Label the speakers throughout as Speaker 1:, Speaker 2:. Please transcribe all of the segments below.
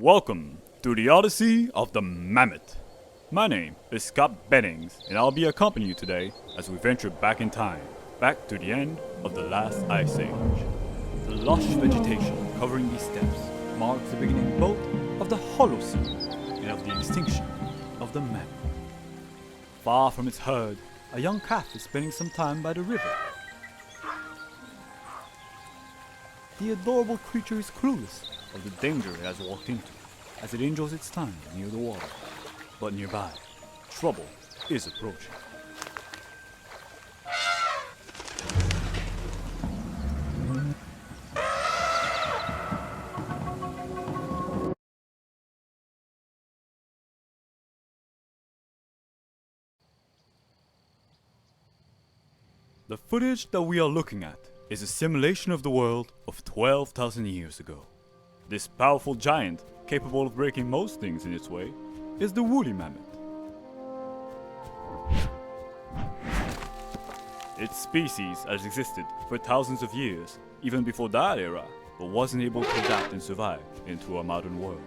Speaker 1: Welcome to the Odyssey of the Mammoth. My name is Scott Bennings, and I'll be accompanying you today as we venture back in time, back to the end of the last ice age. The lush vegetation covering these steppes marks the beginning both of the Holocene and of the extinction of the mammoth. Far from its herd, a young calf is spending some time by the river. The adorable creature is clueless of the danger it has walked into, as it enjoys its time near the water. But nearby, trouble is approaching. The footage that we are looking at is a simulation of the world of 12,000 years ago. This powerful giant, capable of breaking most things in its way, is the woolly mammoth. Its species has existed for thousands of years, even before that era, but wasn't able to adapt and survive into our modern world.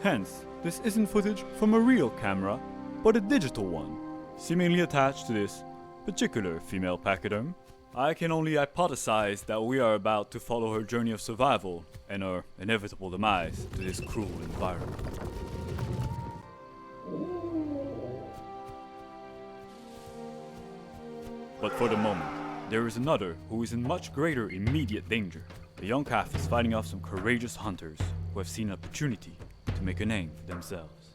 Speaker 1: Hence, this isn't footage from a real camera, but a digital one, seemingly attached to this particular female pachyderm. I can only hypothesize that we are about to follow her journey of survival and her inevitable demise to this cruel environment. But for the moment, there is another who is in much greater immediate danger. The young calf is fighting off some courageous hunters who have seen an opportunity to make a name for themselves.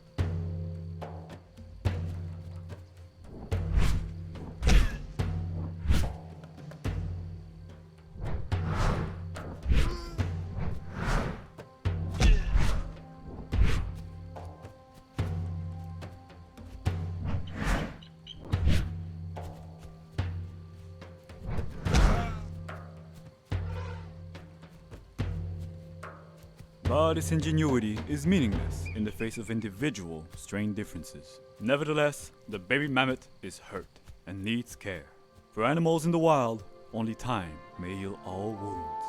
Speaker 1: But its ingenuity is meaningless in the face of individual strain differences. Nevertheless, the baby mammoth is hurt and needs care. For animals in the wild, only time may heal all wounds.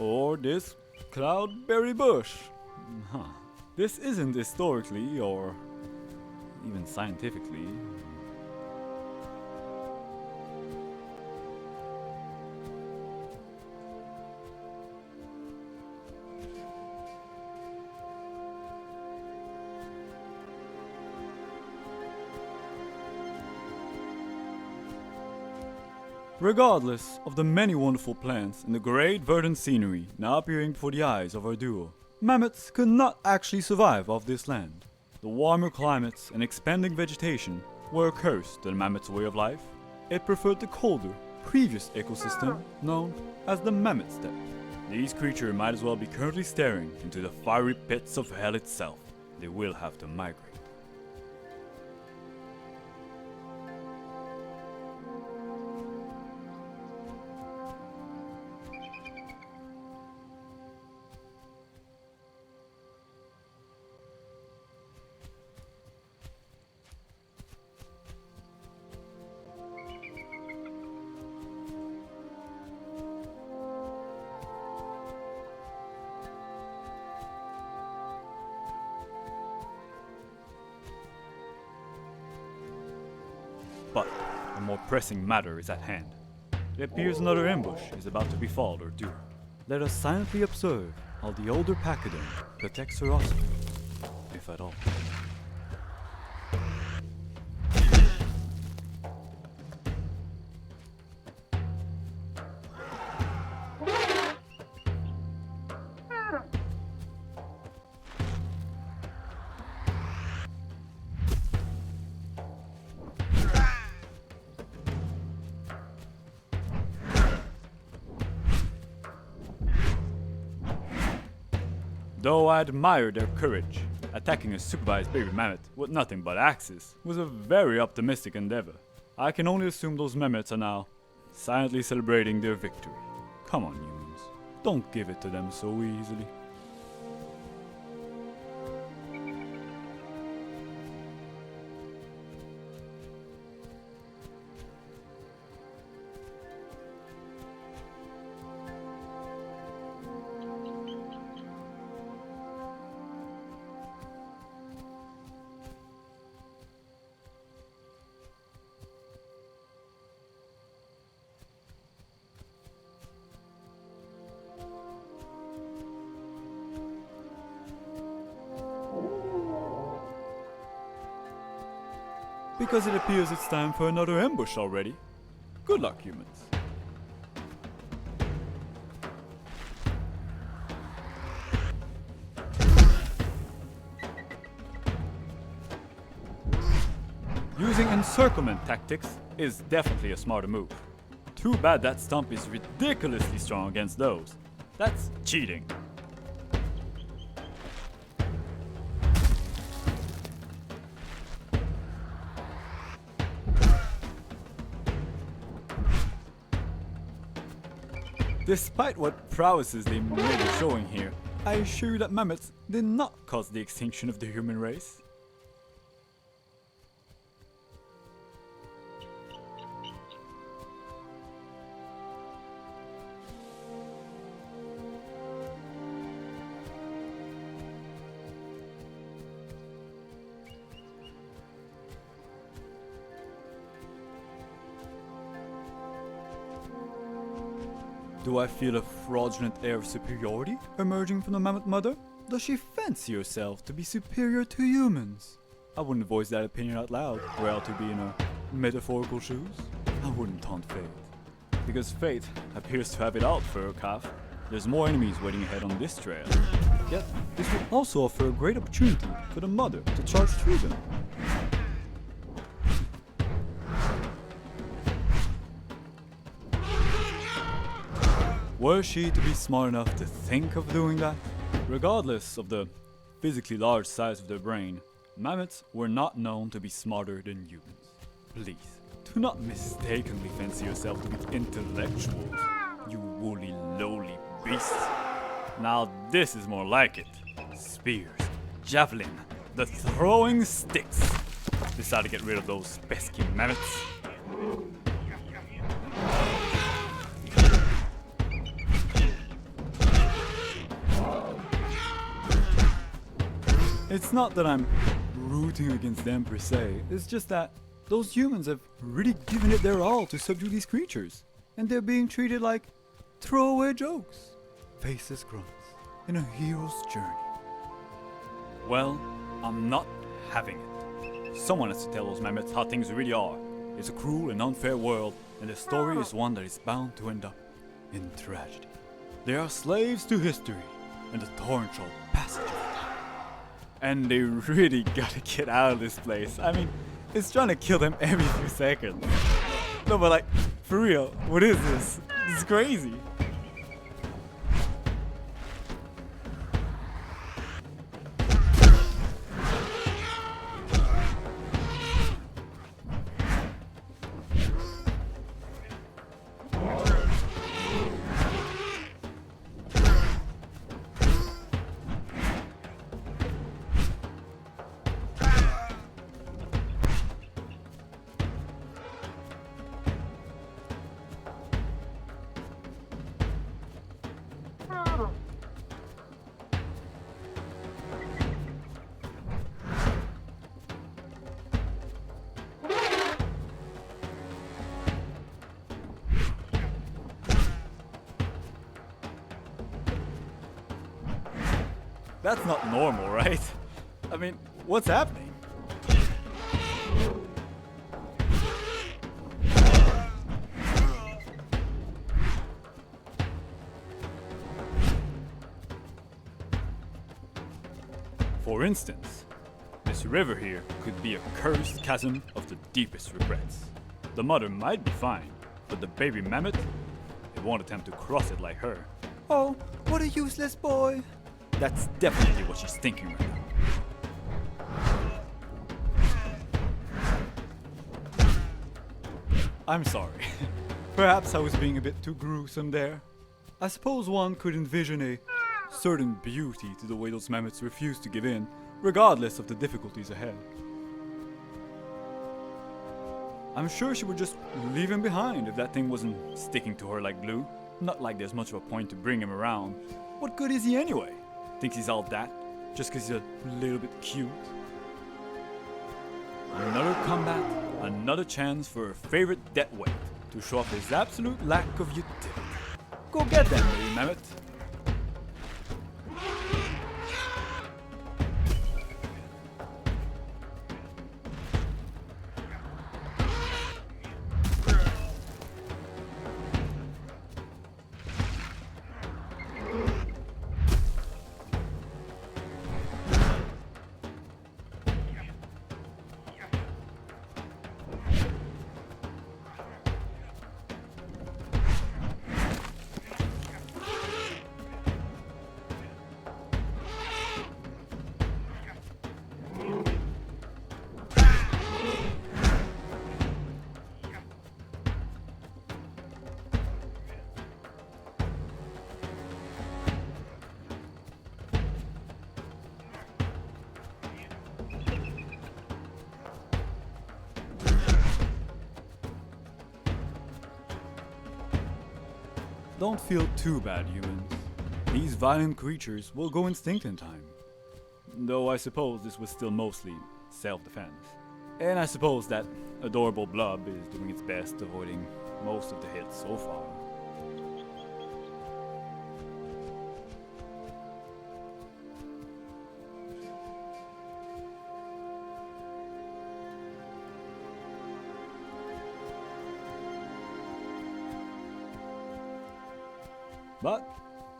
Speaker 1: Or this cloudberry bush. This isn't historically or even scientifically. Regardless of the many wonderful plants and the great verdant scenery now appearing before the eyes of our duo, mammoths could not actually survive off this land. The warmer climates and expanding vegetation were a curse to the mammoth's way of life. It preferred the colder, previous ecosystem known as the mammoth steppe. These creatures might as well be currently staring into the fiery pits of hell itself. They will have to migrate. But a more pressing matter is at hand. It appears another ambush is about to befall our duo. Let us silently observe how the older pachyderm protects her offspring, if at all. Though I admire their courage, attacking a supervised baby mammoth with nothing but axes was a very optimistic endeavor. I can only assume those mammoths are now silently celebrating their victory. Come on, humans. Don't give it to them so easily. Because it appears it's time for another ambush already. Good luck, humans. Using encirclement tactics is definitely a smarter move. Too bad that stump is ridiculously strong against those. That's cheating. Despite what prowesses they may be showing here, I assure you that mammoths did not cause the extinction of the human race. Do I feel a fraudulent air of superiority emerging from the mammoth mother? Does she fancy herself to be superior to humans? I wouldn't voice that opinion out loud, were I to be in her metaphorical shoes. I wouldn't taunt fate. Because fate appears to have it out for her calf. There's more enemies waiting ahead on this trail. Yet, this would also offer a great opportunity for the mother to charge through them. Were she to be smart enough to think of doing that? Regardless of the physically large size of their brain, mammoths were not known to be smarter than humans. Please, do not mistakenly fancy yourself to be intellectuals, you woolly, lowly beasts. Now this is more like it. Spears, javelin, the throwing sticks. Decide to get rid of those pesky mammoths. It's not that I'm rooting against them per se, it's just that those humans have really given it their all to subdue these creatures, and they're being treated like throwaway jokes, faceless grunts in a hero's journey. Well, I'm not having it. Someone has to tell those mammoths how things really are. It's a cruel and unfair world, and the story is one that is bound to end up in tragedy. They are slaves to history and the torrential passage of time. And they really gotta get out of this place. I mean, it's trying to kill them every few seconds. No, but like, for real, what is this? This is crazy. That's not normal, right? I mean, what's happening? For instance, this river here could be a cursed chasm of the deepest regrets. The mother might be fine, but the baby mammoth, it won't attempt to cross it like her. Oh, what a useless boy! That's definitely what she's thinking right now. I'm sorry. Perhaps I was being a bit too gruesome there. I suppose one could envision a certain beauty to the way those mammoths refuse to give in, regardless of the difficulties ahead. I'm sure she would just leave him behind if that thing wasn't sticking to her like glue. Not like there's much of a point to bring him around. What good is he anyway? Thinks he's all that, just cause he's a little bit cute. Another combat, another chance for her favorite death weight to show off his absolute lack of utility. Go get them, lady mammoth. Don't feel too bad, humans. These violent creatures will go extinct in time. Though I suppose this was still mostly self-defense. And I suppose that adorable blob is doing its best, avoiding most of the hits so far. But,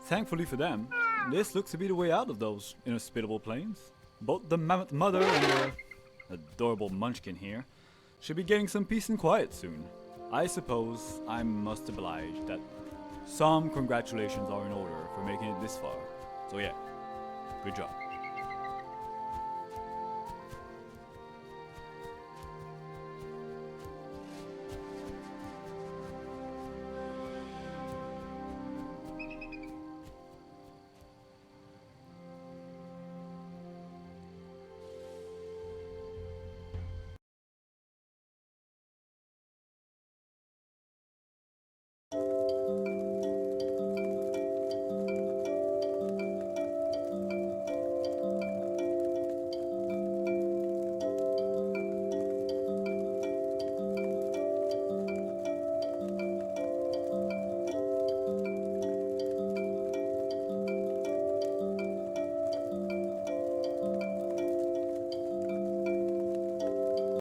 Speaker 1: thankfully for them, this looks to be the way out of those inhospitable plains. Both the mammoth mother and the adorable munchkin here should be getting some peace and quiet soon. I suppose I must oblige that some congratulations are in order for making it this far. So yeah, good job.